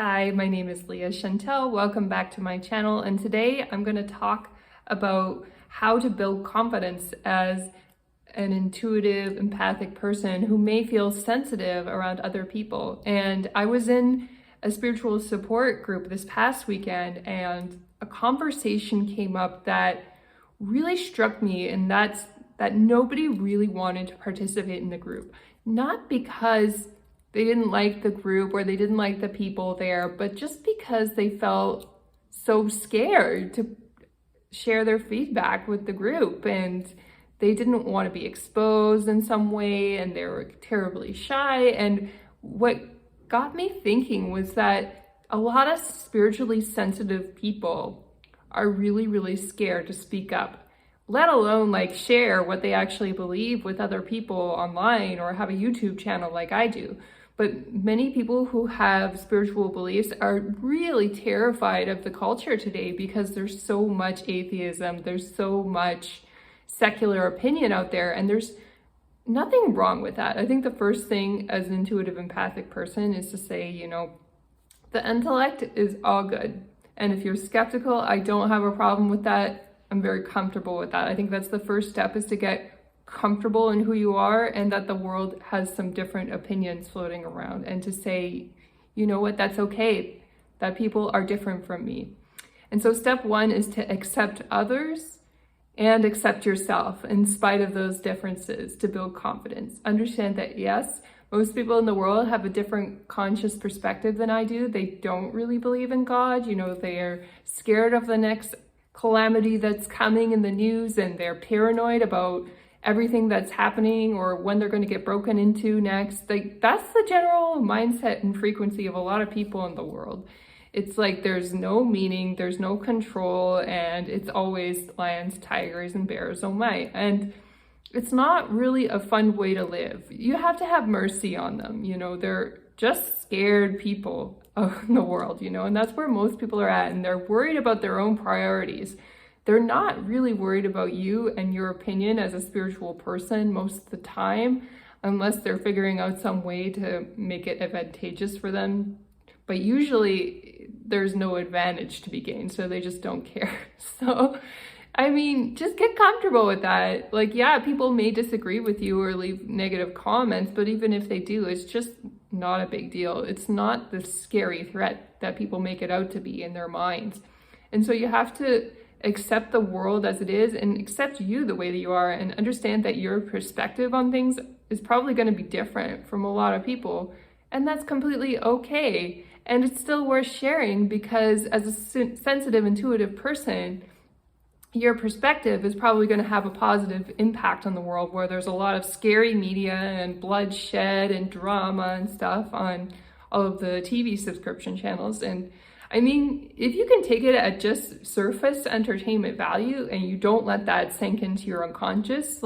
Hi, my name is Leah Chantel. Welcome back to my channel. And today I'm going to talk about how to build confidence as an intuitive, empathic person who may feel sensitive around other people. And I was in a spiritual support group this past weekend, and a conversation came up that really struck me, and that's that nobody really wanted to participate in the group. Not because they didn't like the group or they didn't like the people there, but just because they felt so scared to share their feedback with the group, and they didn't want to be exposed in some way, and they were terribly shy. And what got me thinking was that a lot of spiritually sensitive people are really scared to speak up, let alone like share what they actually believe with other people online or have a YouTube channel like I do. But many people who have spiritual beliefs are really terrified of the culture today because there's so much atheism, there's so much secular opinion out there, and there's nothing wrong with that. I think the first thing as an intuitive, empathic person is to say, the intellect is all good. And if you're skeptical, I don't have a problem with that. I'm very comfortable with that. I think that's the first step, is to get comfortable in who you are and that the world has some different opinions floating around, and to say, you know what, that's okay, that people are different from me. And so step one is to accept others and accept yourself in spite of those differences, to build confidence. Understand that yes, most people in the world have a different conscious perspective than I do. They don't really believe in God. They are scared of the next calamity that's coming in the news, and they're paranoid about everything that's happening or when they're going to get broken into next. That's the general mindset and frequency of a lot of people in the world. It's like there's no meaning, there's no control, and it's always lions, tigers, and bears, oh my. And it's not really a fun way to live. You have to have mercy on them. They're just scared people in the world, and that's where most people are at, and they're worried about their own priorities. They're not really worried about you and your opinion as a spiritual person most of the time, unless they're figuring out some way to make it advantageous for them. But usually there's no advantage to be gained, so they just don't care. So, just get comfortable with that. People may disagree with you or leave negative comments, but even if they do, it's just not a big deal. It's not the scary threat that people make it out to be in their minds. And so you have to accept the world as it is, and accept you the way that you are, and understand that your perspective on things is probably going to be different from a lot of people, and that's completely okay. And it's still worth sharing, because as a sensitive, intuitive person, your perspective is probably going to have a positive impact on the world, where there's a lot of scary media and bloodshed and drama and stuff on all of the TV subscription channels. And if you can take it at just surface entertainment value and you don't let that sink into your unconscious,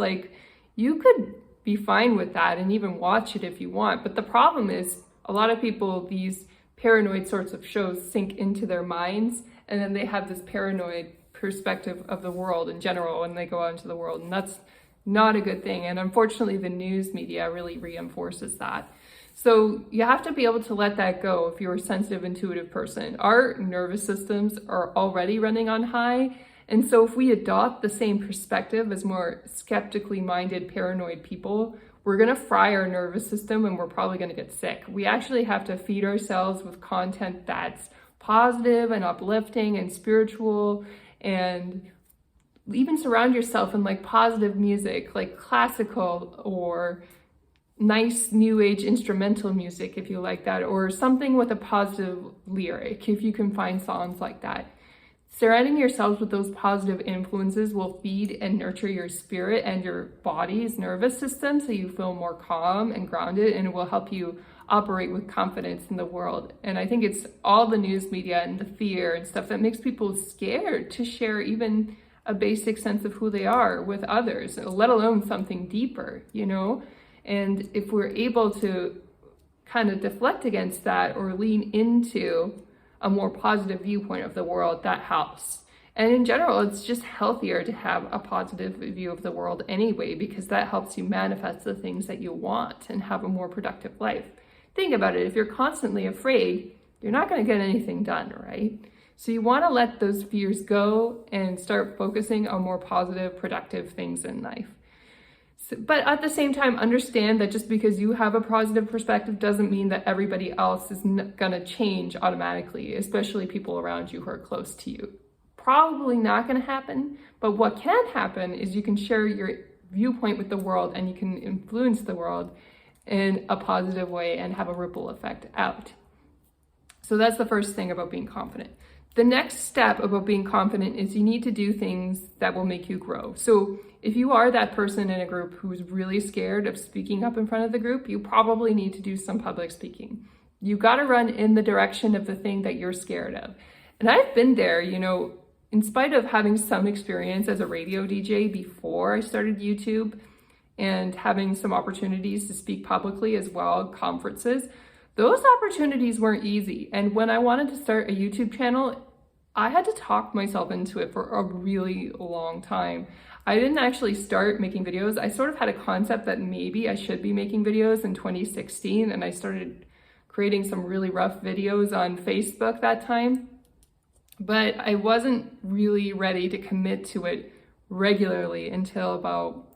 you could be fine with that and even watch it if you want. But the problem is, a lot of people, these paranoid sorts of shows sink into their minds, and then they have this paranoid perspective of the world in general when they go out into the world, and that's not a good thing. And unfortunately, the news media really reinforces that. So you have to be able to let that go if you're a sensitive, intuitive person. Our nervous systems are already running on high, and so if we adopt the same perspective as more skeptically minded, paranoid people, we're going to fry our nervous system, and we're probably going to get sick. We actually have to feed ourselves with content that's positive and uplifting and spiritual, and even surround yourself in positive music, like classical or nice new age instrumental music if you like that, or something with a positive lyric if you can find songs like that. Surrounding yourselves with those positive influences will feed and nurture your spirit and your body's nervous system, so you feel more calm and grounded, and it will help you operate with confidence in the world. And I think it's all the news media and the fear and stuff that makes people scared to share even a basic sense of who they are with others, let alone something deeper, And if we're able to kind of deflect against that or lean into a more positive viewpoint of the world, that helps. And in general, it's just healthier to have a positive view of the world anyway, because that helps you manifest the things that you want and have a more productive life. Think about it. If you're constantly afraid, you're not going to get anything done, right? So you want to let those fears go and start focusing on more positive, productive things in life. But at the same time, understand that just because you have a positive perspective doesn't mean that everybody else is going to change automatically, especially people around you who are close to you. Probably not going to happen, but what can happen is you can share your viewpoint with the world and you can influence the world in a positive way and have a ripple effect out. So that's the first thing about being confident. The next step about being confident is you need to do things that will make you grow. So if you are that person in a group who's really scared of speaking up in front of the group, you probably need to do some public speaking. You got to run in the direction of the thing that you're scared of. And I've been there, in spite of having some experience as a radio DJ before I started YouTube and having some opportunities to speak publicly as well at conferences, those opportunities weren't easy. And when I wanted to start a YouTube channel, I had to talk myself into it for a really long time. I didn't actually start making videos. I sort of had a concept that maybe I should be making videos in 2016, and I started creating some really rough videos on Facebook that time. But I wasn't really ready to commit to it regularly until about,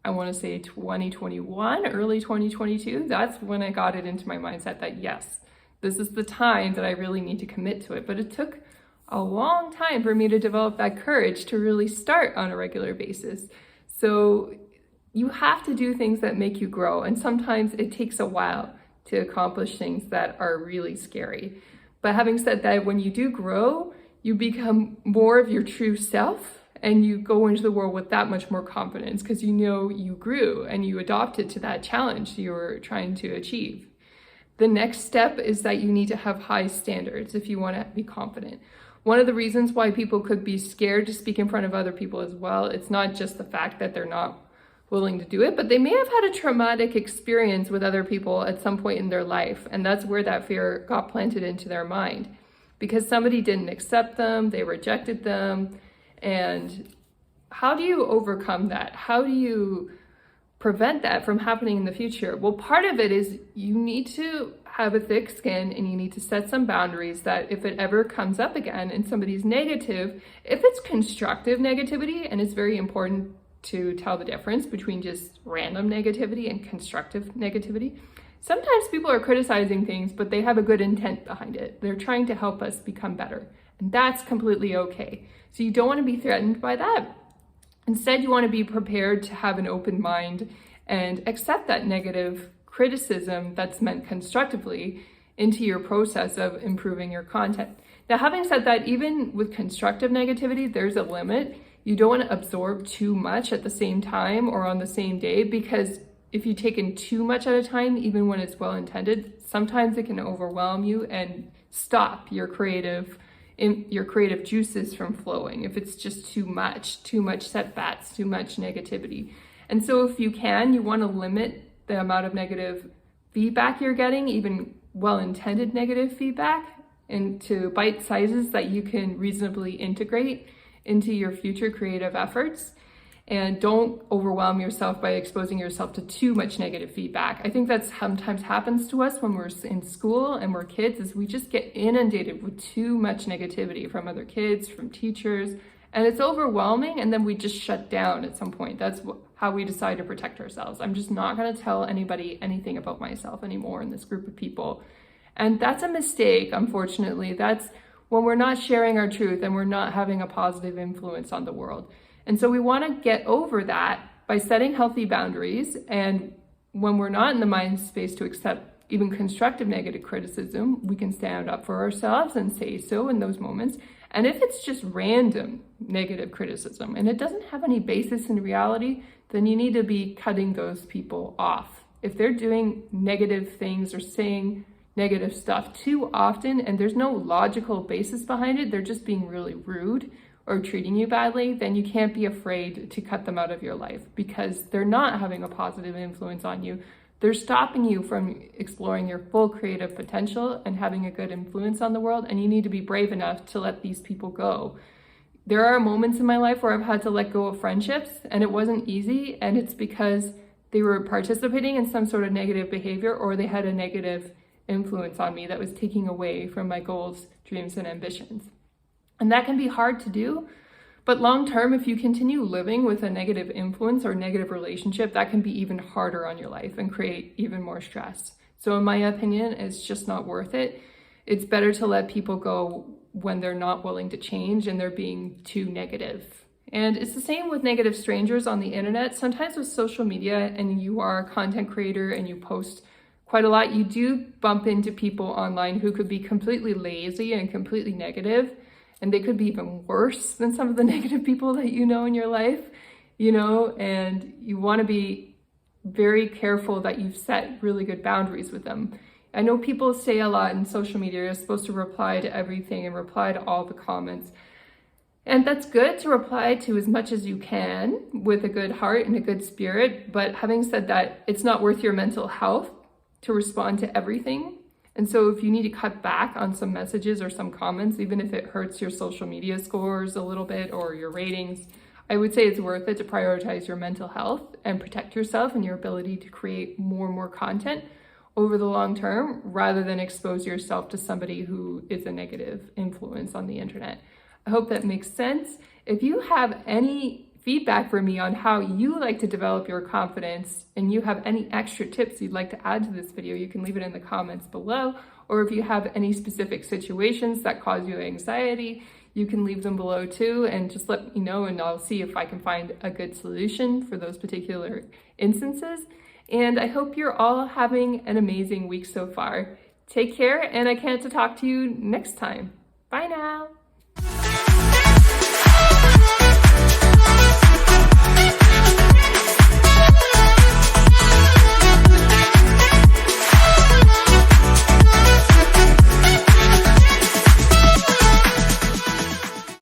I want to say 2021, early 2022. That's when I got it into my mindset that yes, this is the time that I really need to commit to it. But it took a long time for me to develop that courage to really start on a regular basis. So you have to do things that make you grow. And sometimes it takes a while to accomplish things that are really scary. But having said that, when you do grow, you become more of your true self and you go into the world with that much more confidence because you know you grew and you adopted to that challenge you were trying to achieve. The next step is that you need to have high standards if you want to be confident. One of the reasons why people could be scared to speak in front of other people as well, it's not just the fact that they're not willing to do it, but they may have had a traumatic experience with other people at some point in their life. And that's where that fear got planted into their mind because somebody didn't accept them, they rejected them. And how do you overcome that? How do you prevent that from happening in the future? Well, part of it is you need to have a thick skin and you need to set some boundaries that if it ever comes up again and somebody's negative, if it's constructive negativity, and it's very important to tell the difference between just random negativity and constructive negativity. Sometimes people are criticizing things, but they have a good intent behind it. They're trying to help us become better, and that's completely okay. So you don't want to be threatened by that. Instead, you want to be prepared to have an open mind and accept that negative criticism that's meant constructively into your process of improving your content. Now, having said that, even with constructive negativity, there's a limit. You don't want to absorb too much at the same time or on the same day, because if you take in too much at a time, even when it's well-intended, sometimes it can overwhelm you and stop your creative juices from flowing if it's just too much setbacks, too much negativity. And so if you can, you want to limit the amount of negative feedback you're getting, even well-intended negative feedback, into bite sizes that you can reasonably integrate into your future creative efforts. And don't overwhelm yourself by exposing yourself to too much negative feedback. I think that sometimes happens to us when we're in school and we're kids, is we just get inundated with too much negativity from other kids, from teachers, and it's overwhelming, and then we just shut down at some point. That's how we decide to protect ourselves. I'm just not going to tell anybody anything about myself anymore in this group of people. And that's a mistake, unfortunately. That's when we're not sharing our truth and we're not having a positive influence on the world. And so we want to get over that by setting healthy boundaries. And when we're not in the mind space to accept even constructive negative criticism, we can stand up for ourselves and say so in those moments. And if it's just random negative criticism and it doesn't have any basis in reality, then you need to be cutting those people off. If they're doing negative things or saying negative stuff too often and there's no logical basis behind it, they're just being really rude or treating you badly, then you can't be afraid to cut them out of your life, because they're not having a positive influence on you. They're stopping you from exploring your full creative potential and having a good influence on the world, and you need to be brave enough to let these people go. There are moments in my life where I've had to let go of friendships, and it wasn't easy, and it's because they were participating in some sort of negative behavior or they had a negative influence on me that was taking away from my goals, dreams, and ambitions. And that can be hard to do, but long term, if you continue living with a negative influence or negative relationship, that can be even harder on your life and create even more stress. So in my opinion, it's just not worth it. It's better to let people go when they're not willing to change and they're being too negative. And it's the same with negative strangers on the internet. Sometimes with social media and you are a content creator and you post quite a lot, you do bump into people online who could be completely lazy and completely negative, and they could be even worse than some of the negative people that you know in your life, and you want to be very careful that you've set really good boundaries with them. I know people say a lot in social media, you're supposed to reply to everything and reply to all the comments. And that's good to reply to as much as you can with a good heart and a good spirit. But having said that, it's not worth your mental health to respond to everything. And so if you need to cut back on some messages or some comments, even if it hurts your social media scores a little bit or your ratings, I would say it's worth it to prioritize your mental health and protect yourself and your ability to create more and more content over the long term, rather than expose yourself to somebody who is a negative influence on the internet. I hope that makes sense. If you have any feedback for me on how you like to develop your confidence and you have any extra tips you'd like to add to this video, you can leave it in the comments below. Or if you have any specific situations that cause you anxiety, you can leave them below too, and just let me know and I'll see if I can find a good solution for those particular instances. And I hope you're all having an amazing week so far. Take care, and I can't wait to talk to you next time. Bye now.